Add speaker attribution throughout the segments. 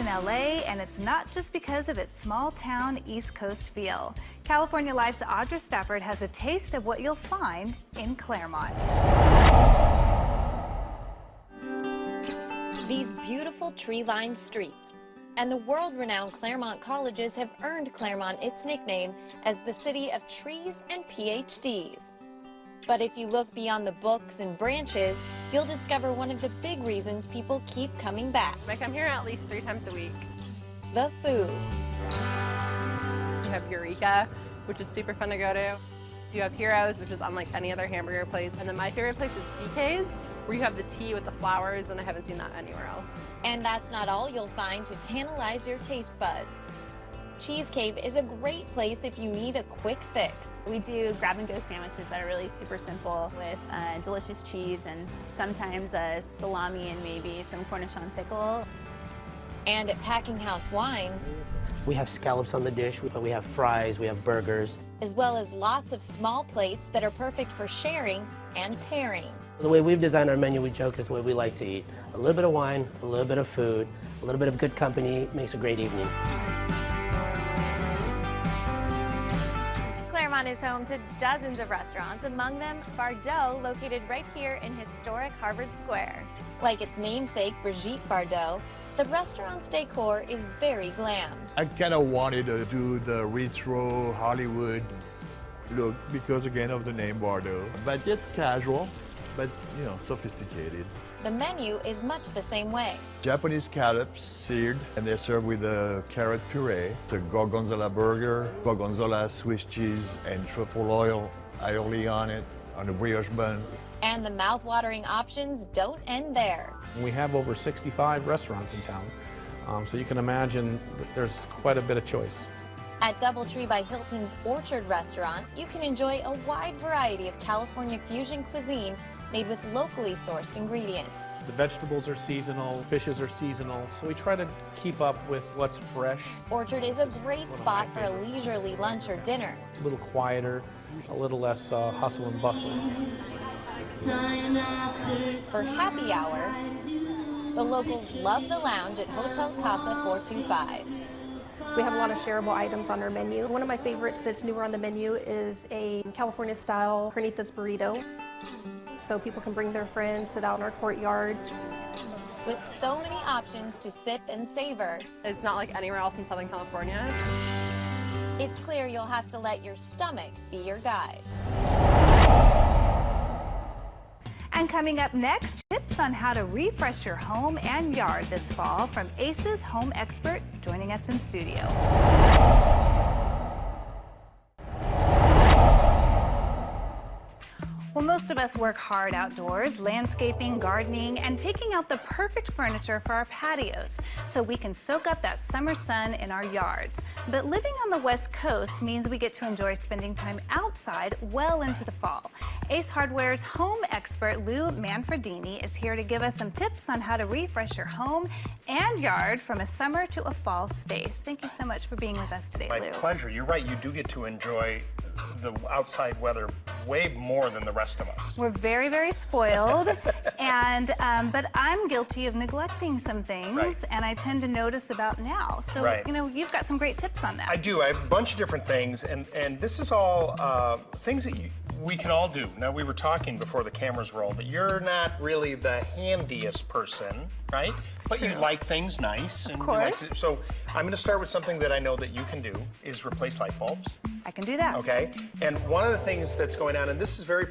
Speaker 1: in LA, and it's not just because of its small-town East Coast feel. California Life's Audra Stafford has a taste of what you'll find in Claremont.
Speaker 2: These beautiful tree-lined streets and the world-renowned Claremont colleges have earned Claremont its nickname as the city of trees and PhDs. But if you look beyond the books and branches, you'll discover one of the big reasons people keep coming back.
Speaker 3: I come here at least 3 times a week.
Speaker 2: The food.
Speaker 3: You have Eureka, which is super fun to go to. You have Heroes, which is unlike any other hamburger place. And then my favorite place is CK's, where you have the tea with the flowers, and I haven't seen that anywhere else.
Speaker 2: And that's not all you'll find to tantalize your taste buds. Cheese Cave is a great place if you need a quick fix.
Speaker 4: We do grab-and-go sandwiches that are really super simple with delicious cheese and sometimes a salami and maybe some Cornichon pickle.
Speaker 2: And at Packing House Wines,
Speaker 5: we have scallops on the dish, but we have fries, we have burgers.
Speaker 2: As well as lots of small plates that are perfect for sharing and pairing.
Speaker 5: The way we've designed our menu, we joke, is the way we like to eat. A little bit of wine, a little bit of food, a little bit of good company makes a great evening.
Speaker 6: Claremont is home to dozens of restaurants, among them Bardot, located right here in historic Harvard Square.
Speaker 2: Like its namesake, Brigitte Bardot, the restaurant's decor is very glam.
Speaker 7: I kind of wanted to do the retro Hollywood look because, again, of the name Bardot. But yet casual, but, you know, sophisticated.
Speaker 2: The menu is much the same way.
Speaker 7: Japanese scallops seared, and they're served with a carrot puree, the gorgonzola burger, gorgonzola Swiss cheese, and truffle oil, aioli on it, on a brioche bun.
Speaker 2: And the mouth-watering options don't end there.
Speaker 8: We have over 65 restaurants in town, so you can imagine that there's quite a bit of choice.
Speaker 2: At DoubleTree by Hilton's Orchard Restaurant, you can enjoy a wide variety of California fusion cuisine made with locally sourced ingredients.
Speaker 8: The vegetables are seasonal, fishes are seasonal, so we try to keep up with what's fresh.
Speaker 2: Orchard is a great spot for a leisurely lunch or dinner.
Speaker 8: A little quieter, a little less hustle and bustle.
Speaker 2: For happy hour, the locals love the lounge at Hotel Casa 425.
Speaker 9: We have a lot of shareable items on our menu. One of my favorites that's newer on the menu is a California-style carnitas burrito. So people can bring their friends, sit out in our courtyard.
Speaker 2: With so many options to sip and savor,
Speaker 3: It's not like anywhere else in Southern California.
Speaker 2: it's clear you'll have to let your stomach be your guide.
Speaker 1: And coming up next, tips on how to refresh your home and yard this fall from ACE's home expert joining us in studio. Well, most of us work hard outdoors, landscaping, gardening, and picking out the perfect furniture for our patios so we can soak up that summer sun in our yards. But living on the West Coast means we get to enjoy spending time outside well into the fall. Ace Hardware's home expert, Lou Manfredini, is here to give us some tips on how to refresh your home and yard from a summer to a fall space. Thank you so much for being with us today, Lou.
Speaker 10: My pleasure. You're right. You do get to enjoy the outside weather way more than the rest of us.
Speaker 1: We're very, very spoiled, and but I'm guilty of neglecting some things,
Speaker 10: Right.
Speaker 1: and I tend to notice about now. So,
Speaker 10: Right.
Speaker 1: you know, you've got some great tips on that.
Speaker 10: I do. I have a bunch of different things, and this is all things that we can all do. Now, we were talking before the cameras rolled that you're not really the handiest person, right? But you like things nice. Of
Speaker 1: course.
Speaker 10: So I'm going to start with something that I know that you can do is replace light bulbs.
Speaker 1: I can do that.
Speaker 10: Okay, and one of the things that's going on, and this is very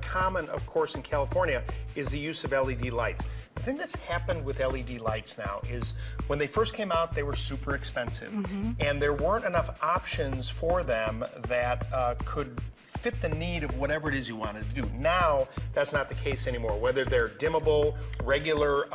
Speaker 10: common, of course, in California, is the use of LED lights. The thing that's happened with LED lights now is when they first came out, they were super expensive, and there weren't enough options for them that could fit the need of whatever it is you wanted to do. Now, that's not the case anymore. Whether they're dimmable, regular,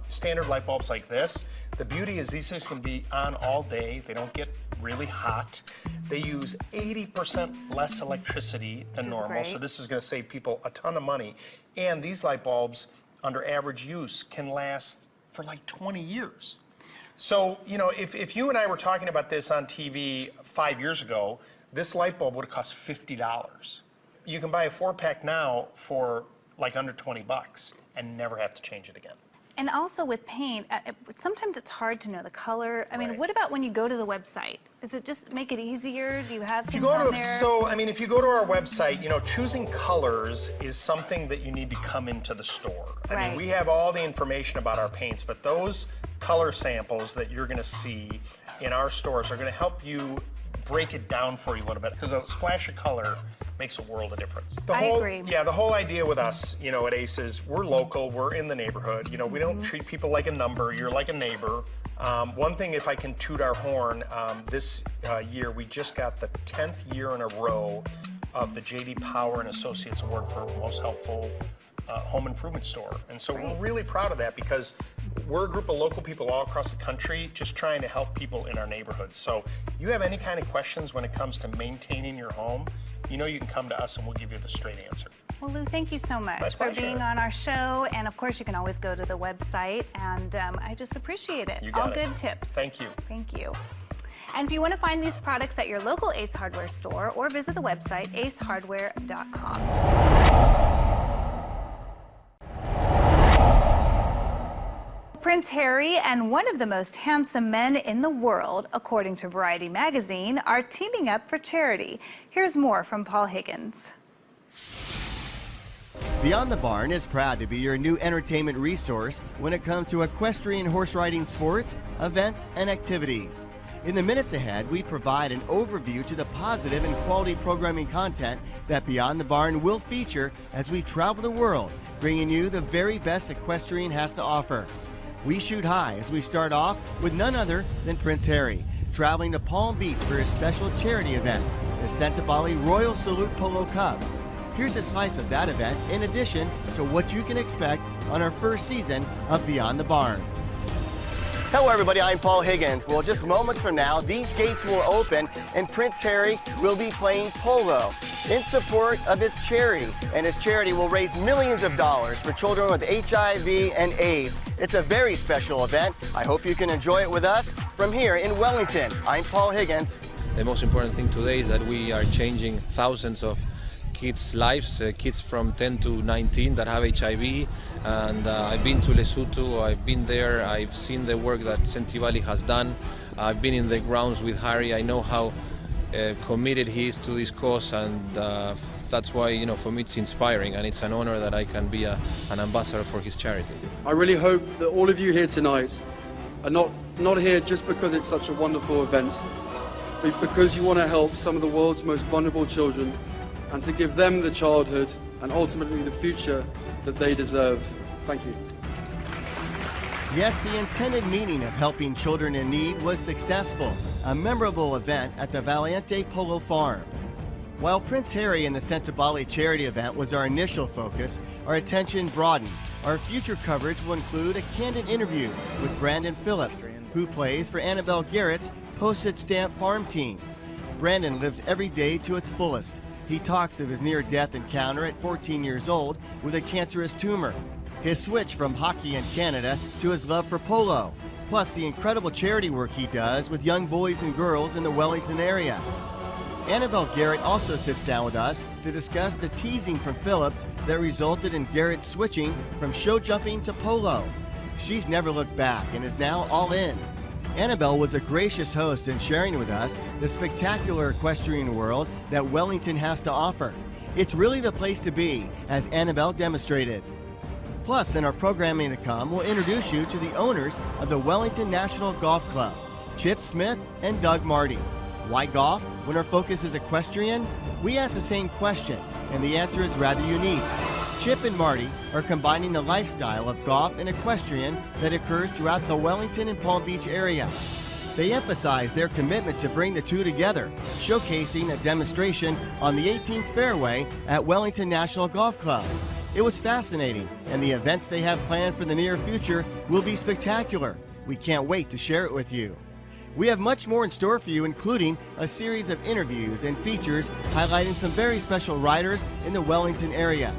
Speaker 10: standard light bulbs like this, the beauty is these things can be on all day. They don't get really hot. They use 80% less electricity than normal, so this is going to save people a ton of money. And these light bulbs, under average use, can last for like 20 years. So, you know, if you and I were talking about this on TV 5 years ago, this light bulb would have cost $50. You can buy a 4-pack now for like under 20 bucks and never have to change it again.
Speaker 1: And also with paint, sometimes it's hard to know the color. I mean,
Speaker 10: Right.
Speaker 1: what about when you go to the website? Does it just make it easier? Do you have
Speaker 10: If you
Speaker 1: things
Speaker 10: go
Speaker 1: on
Speaker 10: to,
Speaker 1: there?
Speaker 10: so, I mean, if you go to our website, you know, choosing colors is something that you need to come into the store. I
Speaker 1: Right.
Speaker 10: mean, we have all the information about our paints, but those color samples that you're gonna see in our stores are gonna help you break it down for you a little bit, because a splash of color makes a world of difference.
Speaker 1: I agree.
Speaker 10: Yeah, the whole idea with us, you know, at Ace is we're local, we're in the neighborhood. You know, we don't treat people like a number, you're like a neighbor. One thing, if I can toot our horn, this year we just got the 10th year in a row of the J.D. Power and Associates Award for Most Helpful Home Improvement Store. And so we're really proud of that, because we're a group of local people all across the country just trying to help people in our neighborhoods. So you have any kind of questions when it comes to maintaining your home, you know you can come to us and we'll give you the straight answer.
Speaker 1: Well, Lou, thank you so much for
Speaker 10: pleasure.
Speaker 1: being on our show. And of course, you can always go to the website, and I just appreciate it.
Speaker 10: You got
Speaker 1: All
Speaker 10: it.
Speaker 1: good tips.
Speaker 10: Thank you.
Speaker 1: Thank you. And if you want to find these products at your local Ace Hardware store, or visit the website acehardware.com. Prince Harry and one of the most handsome men in the world, according to Variety magazine, are teaming up for charity. Here's more from Paul Higgins.
Speaker 11: Beyond the Barn is proud to be your new entertainment resource when it comes to equestrian horse riding sports, events, and activities. In the minutes ahead, we provide an overview to the positive and quality programming content that Beyond the Barn will feature as we travel the world, bringing you the very best equestrian has to offer. We shoot high as we start off with none other than Prince Harry, traveling to Palm Beach for his special charity event, the Centabali Royal Salute Polo Cup. Here's a slice of that event in addition to what you can expect on our first season of Beyond the Barn. Hello everybody, I'm Paul Higgins. Well, just moments from now, these gates will open and Prince Harry will be playing polo in support of his charity. And his charity will raise millions of dollars for children with HIV and AIDS. It's a very special event. I hope you can enjoy it with us from here in Wellington. I'm Paul Higgins.
Speaker 12: The most important thing today is that we are changing thousands of kids' lives, kids from 10 to 19 that have HIV, and I've been to Lesotho, I've been there, I've seen the work that Centabali has done, I've been in the grounds with Harry, I know how committed he is to this cause, and that's why, you know, for me it's inspiring, and it's an honor that I can be an ambassador for his charity.
Speaker 13: I really hope that all of you here tonight are not here just because it's such a wonderful event, but because you want to help some of the world's most vulnerable children and to give them the childhood and ultimately the future that they deserve. Thank you.
Speaker 11: Yes, the intended meaning of helping children in need was successful, a memorable event at the Valiente Polo Farm. While Prince Harry and the Centabali charity event was our initial focus, our attention broadened. Our future coverage will include a candid interview with Brandon Phillips, who plays for Annabelle Garrett's postage stamp farm team. Brandon lives every day to its fullest. He talks of his near-death encounter at 14 years old with a cancerous tumor, his switch from hockey in Canada to his love for polo, plus the incredible charity work he does with young boys and girls in the Wellington area. Annabelle Garrett also sits down with us to discuss the teasing from Phillips that resulted in Garrett switching from show jumping to polo. She's never looked back and is now all in. Annabelle was a gracious host in sharing with us the spectacular equestrian world that Wellington has to offer. It's really the place to be, as Annabelle demonstrated. Plus, in our programming to come, we'll introduce you to the owners of the Wellington National Golf Club, Chip Smith and Doug Marty. Why golf when our focus is equestrian? We ask the same question, and the answer is rather unique. Chip and Marty are combining the lifestyle of golf and equestrian that occurs throughout the Wellington and Palm Beach area. They emphasize their commitment to bring the two together, showcasing a demonstration on the 18th fairway at Wellington National Golf Club. It was fascinating, and the events they have planned for the near future will be spectacular. We can't wait to share it with you. We have much more in store for you, including a series of interviews and features highlighting some very special riders in the Wellington area.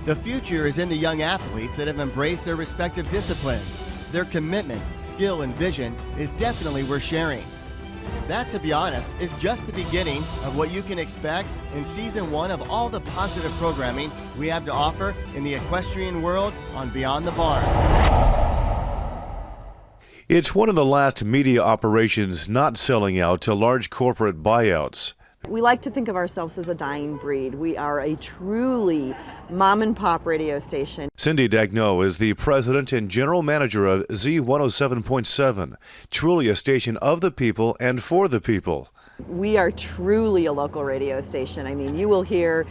Speaker 11: The future is in the young athletes that have embraced their respective disciplines. Their commitment, skill, and vision is definitely worth sharing. That, to be honest, is just the beginning of what you can expect in Season 1 of all the positive programming we have to offer in the equestrian world on Beyond the Barn.
Speaker 14: It's one of the last media operations not selling out to large corporate buyouts.
Speaker 15: We like to think of ourselves as a dying breed. We are a truly mom and pop radio station.
Speaker 14: Cindy Dagneau is the president and general manager of Z107.7, truly a station of the people and for the people.
Speaker 15: We are truly a local radio station. I mean, you will hear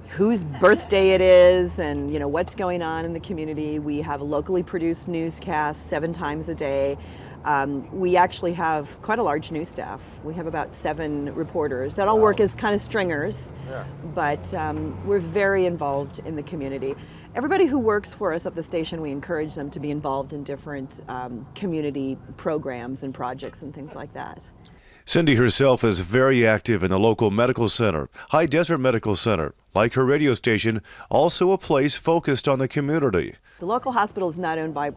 Speaker 15: whose birthday it is and what's going on in the community. We have locally produced newscasts 7 times a day. We actually have quite a large news staff. We have about 7 reporters that all work as kind of stringers, but we're very involved in the community. Everybody who works for us at the station, we encourage them to be involved in different community programs and projects and things like that.
Speaker 14: Cindy herself is very active in the local medical center, High Desert Medical Center. Like her radio station, also a place focused on the community.
Speaker 15: The local hospital is not owned by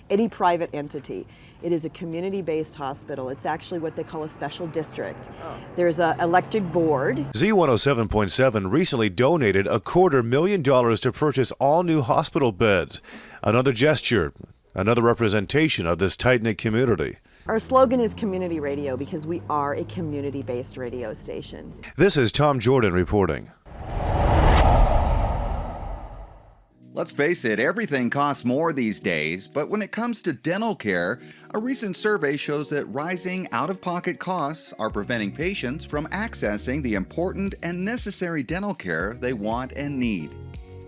Speaker 15: any private entity. It is a community-based hospital. It's actually what they call a special district. There's an elected board.
Speaker 14: Z107.7 recently donated $250,000 to purchase all new hospital beds. Another gesture, another representation of this tight-knit community.
Speaker 15: Our slogan is community radio because we are a community-based radio station.
Speaker 14: This is Tom Jordan reporting.
Speaker 16: Let's face it, everything costs more these days, but when it comes to dental care, a recent survey shows that rising out-of-pocket costs are preventing patients from accessing the important and necessary dental care they want and need.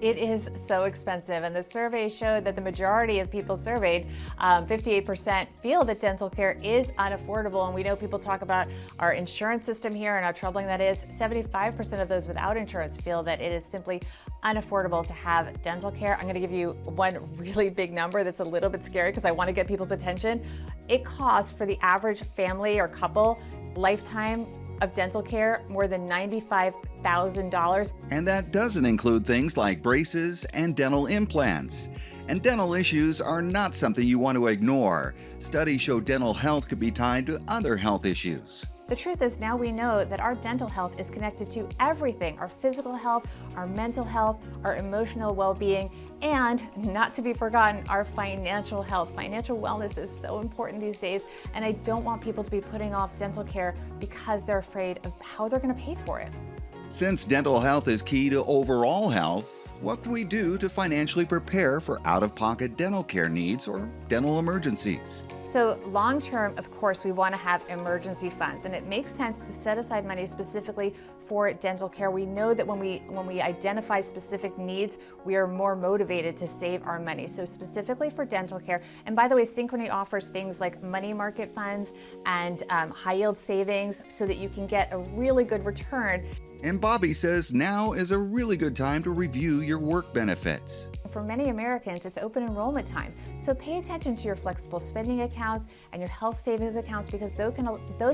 Speaker 17: It is so expensive, and the survey showed that the majority of people surveyed, 58%, feel that dental care is unaffordable. And we know people talk about our insurance system here and how troubling that is. 75% of those without insurance feel that it is simply unaffordable to have dental care. I'm going to give you one really big number that's a little bit scary because I want to get people's attention. It costs for the average family or couple lifetime of dental care more than $95,000.
Speaker 16: And that doesn't include things like braces and dental implants. And dental issues are not something you want to ignore. Studies show dental health could be tied to other health issues.
Speaker 17: The truth is now we know that our dental health is connected to everything, our physical health, our mental health, our emotional well-being, and not to be forgotten, our financial health. Financial wellness is so important these days, and I don't want people to be putting off dental care because they're afraid of how they're going to pay for it.
Speaker 16: Since dental health is key to overall health, what can we do to financially prepare for out-of-pocket dental care needs or dental emergencies?
Speaker 17: So long-term, of course, we want to have emergency funds, and it makes sense to set aside money specifically for dental care. We know that when we identify specific needs, we are more motivated to save our money. So specifically for dental care, and by the way, Synchrony offers things like money market funds and high-yield savings so that you can get a really good return.
Speaker 16: And Bobby says now is a really good time to review your work benefits.
Speaker 17: For many Americans, it's open enrollment time. So pay attention to your flexible spending accounts and your health savings accounts because those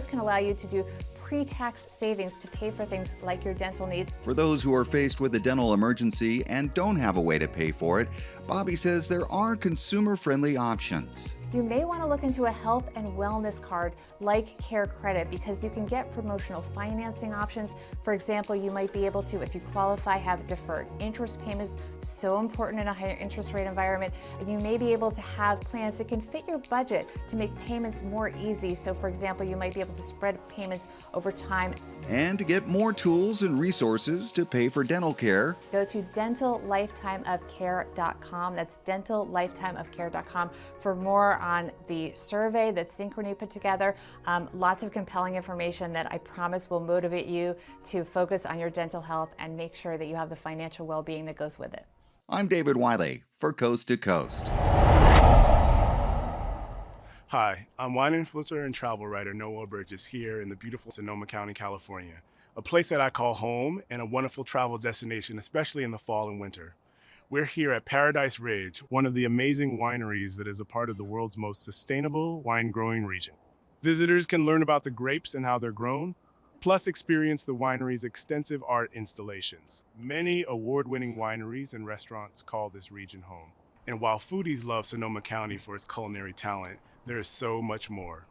Speaker 17: can allow you to do pre-tax savings to pay for things like your dental needs.
Speaker 16: For those who are faced with a dental emergency and don't have a way to pay for it, Bobby says there are consumer-friendly options.
Speaker 17: You may want to look into a health and wellness card like Care Credit because you can get promotional financing options. For example, you might be able to, if you qualify, have deferred interest payments, so important in a higher interest rate environment. And you may be able to have plans that can fit your budget to make payments more easy. So for example, you might be able to spread payments over time.
Speaker 16: And to get more tools and resources to pay for dental care,
Speaker 17: go to dentallifetimeofcare.com. That's dentallifetimeofcare.com for more on the survey that Synchrony put together. Lots of compelling information that I promise will motivate you to focus on your dental health and make sure that you have the financial well-being that goes with it.
Speaker 16: I'm David Wiley for Coast to Coast.
Speaker 18: Hi, I'm wine influencer and travel writer Noah Burgess here in the beautiful Sonoma County, California, a place that I call home and a wonderful travel destination, especially in the fall and winter. We're here at Paradise Ridge, one of the amazing wineries that is a part of the world's most sustainable wine growing region. Visitors can learn about the grapes and how they're grown, plus experience the winery's extensive art installations. Many award-winning wineries and restaurants call this region home. And while foodies love Sonoma County for its culinary talent, there is so much more.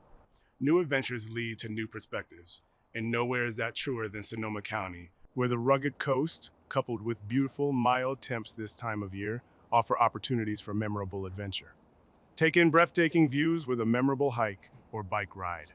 Speaker 18: New adventures lead to new perspectives, and nowhere is that truer than Sonoma County, where the rugged coast, coupled with beautiful, mild temps this time of year, offer opportunities for memorable adventure. Take in breathtaking views with a memorable hike or bike ride.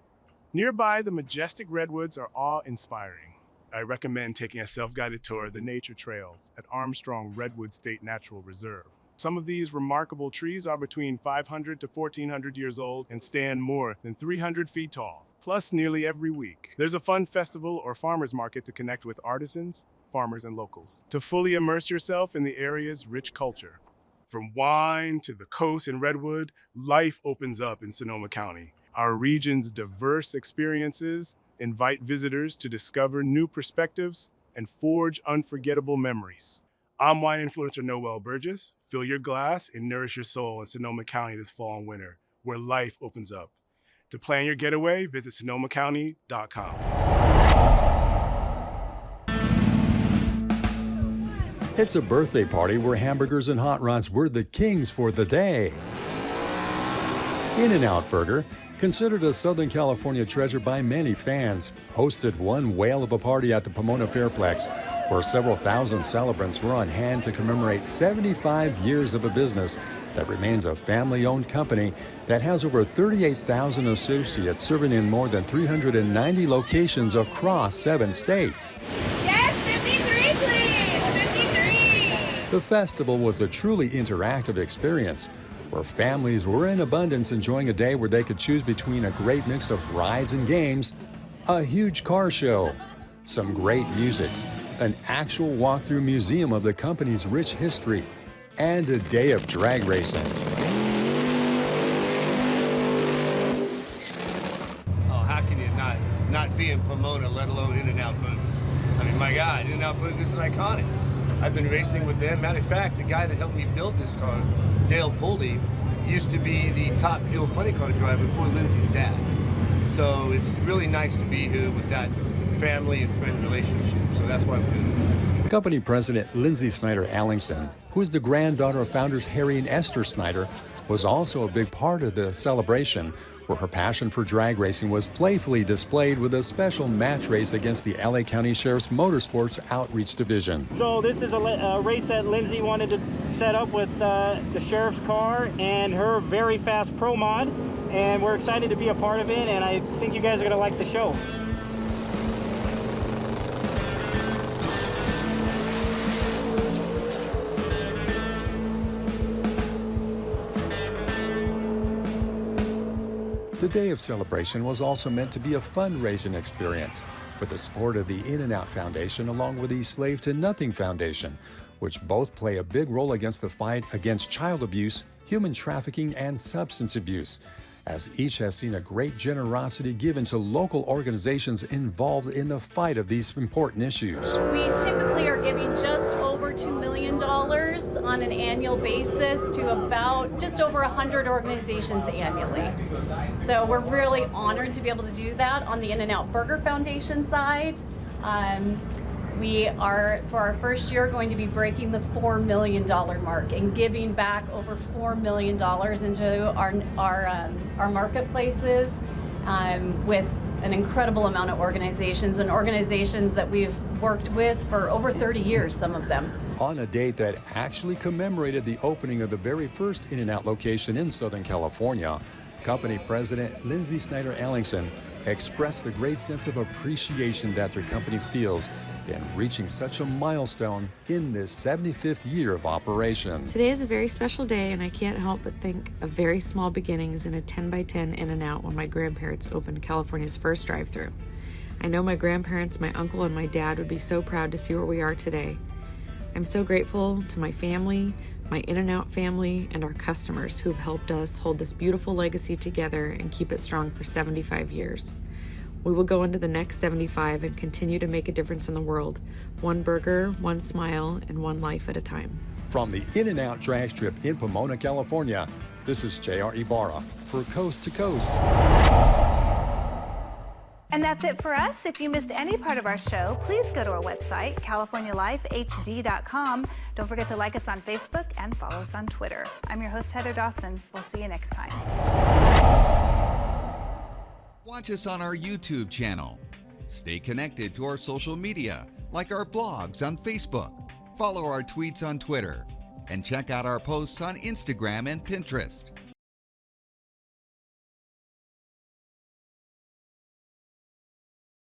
Speaker 18: Nearby, the majestic redwoods are awe-inspiring. I recommend taking a self-guided tour of the nature trails at Armstrong Redwood State Natural Reserve. Some of these remarkable trees are between 500 to 1,400 years old and stand more than 300 feet tall. Plus, nearly every week, there's a fun festival or farmers market to connect with artisans, farmers, and locals. To fully immerse yourself in the area's rich culture. From wine to the coast and redwood, life opens up in Sonoma County. Our region's diverse experiences invite visitors to discover new perspectives and forge unforgettable memories. I'm wine influencer Noel Burgess. Fill your glass and nourish your soul in Sonoma County this fall and winter, where life opens up. To plan your getaway, visit sonomacounty.com.
Speaker 19: It's a birthday party where hamburgers and hot rods were the kings for the day. In-N-Out Burger, considered a Southern California treasure by many fans, hosted one whale of a party at the Pomona Fairplex, where several thousand celebrants were on hand to commemorate 75 years of a business that remains a family-owned company that has over 38,000 associates serving in more than 390 locations across 7 states.
Speaker 6: Yes, 53, please. 53.
Speaker 19: The festival was a truly interactive experience where families were in abundance enjoying a day where they could choose between a great mix of rides and games, a huge car show, some great music, an actual walk-through museum of the company's rich history, and a day of drag racing.
Speaker 20: Oh, how can you not be in Pomona, let alone In-N-Out Burger? I mean, my God, In-N-Out Burger is iconic. I've been racing with them. Matter of fact, the guy that helped me build this car, Dale Pulley, used to be the top fuel funny car driver for Lindsay's dad. So it's really nice to be here with that family and friend relationship. So that's why we're doing it.
Speaker 19: Company president Lindsay Snyder Allingson, who is the granddaughter of founders Harry and Esther Snyder, was also a big part of the celebration, where her passion for drag racing was playfully displayed with a special match race against the LA County Sheriff's Motorsports Outreach Division.
Speaker 21: So this is a race that Lindsay wanted to set up with the sheriff's car and her very fast Pro Mod, and we're excited to be a part of it, and I think you guys are going to like the show.
Speaker 19: The day of celebration was also meant to be a fundraising experience for the support of the In-N-Out Foundation along with the Slave to Nothing Foundation, which both play a big role against the fight against child abuse, human trafficking, and substance abuse, as each has seen a great generosity given to local organizations involved in the fight of these important issues.
Speaker 22: We typically are giving just over $2 million on an annual basis to about just over 100 organizations annually. So we're really honored to be able to do that on the In-N-Out Burger Foundation side. We are, for our first year, going to be breaking the $4 million mark and giving back over $4 million into our marketplaces with an incredible amount of organizations and organizations that we've worked with for over 30 years, some of them.
Speaker 19: On a date that actually commemorated the opening of the very first In-N-Out location in Southern California, company president Lindsay Snyder Allingson expressed the great sense of appreciation that their company feels in reaching such a milestone in this 75th year of operation.
Speaker 23: Today is a very special day, and I can't help but think of very small beginnings in a 10x10 In-N-Out when my grandparents opened California's first drive-thru. I know my grandparents, my uncle, and my dad would be so proud to see where we are today. I'm so grateful to my family, my In-N-Out family, and our customers who've helped us hold this beautiful legacy together and keep it strong for 75 years. We will go into the next 75 and continue to make a difference in the world, one burger, one smile, and one life at a time.
Speaker 19: From the In-N-Out drag strip in Pomona, California, this is J.R. Ibarra for Coast to Coast.
Speaker 1: And that's it for us. If you missed any part of our show, please go to our website, CaliforniaLifeHD.com. Don't forget to like us on Facebook and follow us on Twitter. I'm your host, Heather Dawson. We'll see you next time.
Speaker 16: Watch us on our YouTube channel. Stay connected to our social media, like our blogs on Facebook. Follow our tweets on Twitter. And check out our posts on Instagram and Pinterest.